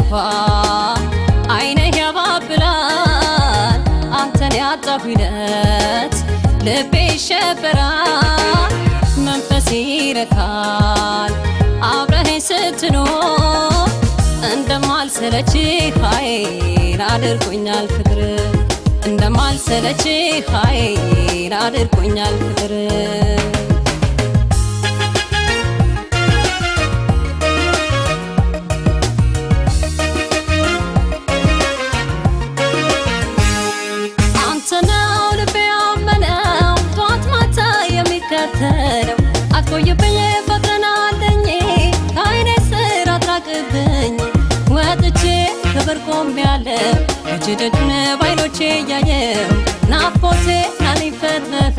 ስጠፋ አይነህ ያባብላል አንተን ያጣሁለት ልቤ ይሸበራል መንፈሴ ይረካል አብረኸኝ ስትኖር እንደማልሰለችህ ኃይል አድርጎኛል ፍቅር እንደማልሰለችህ ኃይል አድርጎኛል ፍቅር አትቆይብኝ ፈጥረናለኝ ከዓይኔ ስር አትራቅብኝ ወጥቼ ክብር ቆሜያለሁ እጅ ደጁን ባይኖቼ እያየሁ ናፍቆቴ ናለኝ ፈጥነህ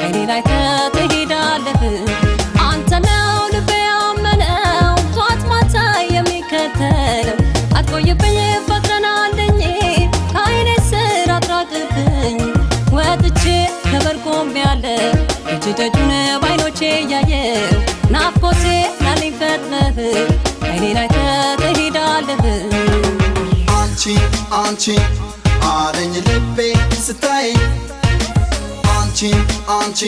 ዓይኔ ላይ ትሄዳለህ አንተ ነው ልቤ ያመነው ጧት ማታ የሚከተለው አትቆይብኝ ፈጥረናለኝ ከዓይኔ ስር አትራቅብኝ ወጥቼ ክብር ቆሜያለሁ እጅ ደጁን ባይኖቼ እያየሁ ናፍቆቴ ናለኝ ፈጥነህ ዓይኔ ላይ ትሄዳለህ አንቺ አለኝ ልቤ ስታይ አንቺ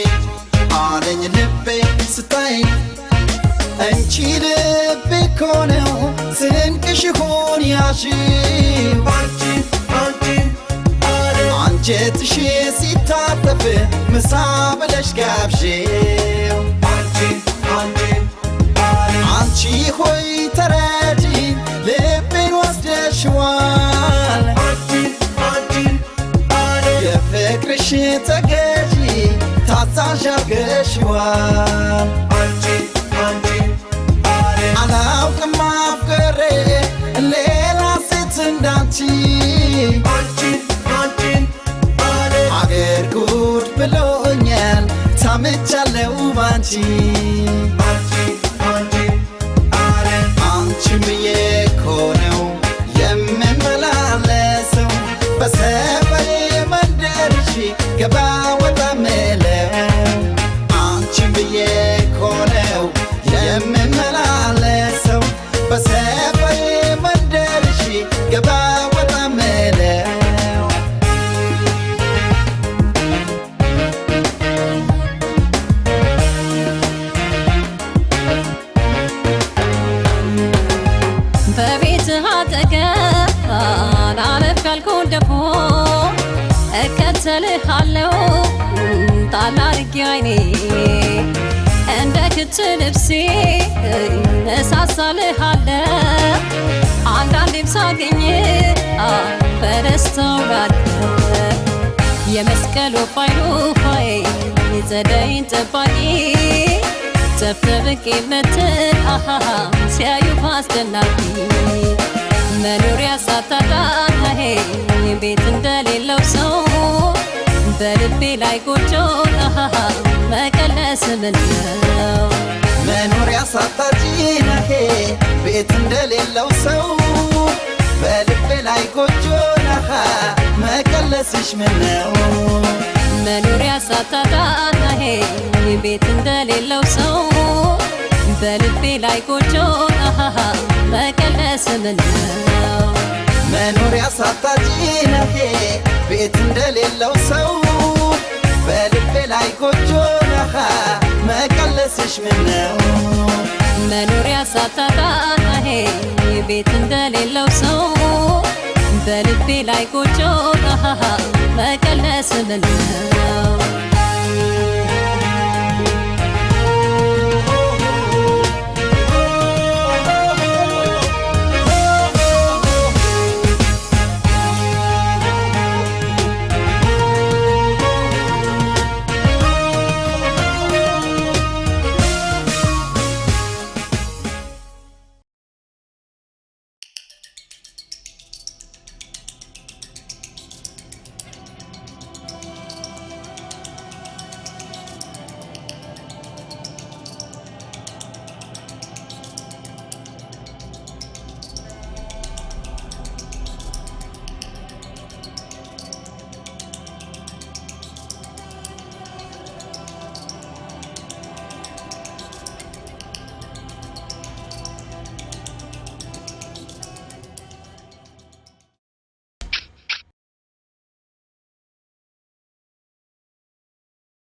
አለኝ ልቤ ስታይ አንቺ ልቤ እኮ ነው ስንቅሽ ሆን ያልሽው አንጀትሽ ሲታጠፍ ምሳ ብለሽ ጋብዢው አንቺ ሆይ ተረጂኝ ልቤን ወስደሽዋል የፍቅርሽ ተገዢ ታዛዥ አርገሽዋል አላውቅም አፍቅሬ ሌላ ሴት እንዳንቺ አገር ጉድ ብሎኛል ታምቻለሁ ባንቺ አንቺን ብዬ እኮ ነው የምመላለሰው በሰፈሬ መንደርሽ ገባ ወጣ ምለው አንቺን ብዬ እኮ ነው የምመላለሰው በሰፈሬ መንደርሽ ገባ ወጣ ምለው በቤትህ አጠገብ አላለፍ ካልኩት ደፎ እከተልሃለሁ ጣል አድርጌ ዓይኔ እንደ ክት ልብሴ እሳሳልሃለሁ አንዳንዴም ሳገኝ በደስታ እውላለሁ የመስቀል ወፍ አይሉፋዬ የጸደይን ጠባቂ ተፍተብቄ ምትል ሲያዩ አስደናቂ መኖሪያ ሳታጣ ቤት እንደሌለው ሰው በልቤ ላይ ጎጆ መቀለስ ምነው መኖሪያ ሳታጪ ቤት እንደሌለው ሰው በልቤ ላይ ጎጆ መቀለስሽ ምነው መኖሪያ ሳታጣ ቤት እንደሌለው ሰው በልቤ ላይ ጎጆ መቀለስ ምነው መኖሪያ ሳታጪ ቤት እንደሌለው ሰው በልቤ ላይ ጎጆ መቀለስሽ ምነው መኖሪያ ሳታጣ ቤት እንደሌለው ሰው በልቤ ላይ ጎጆ መቀለስ ምነው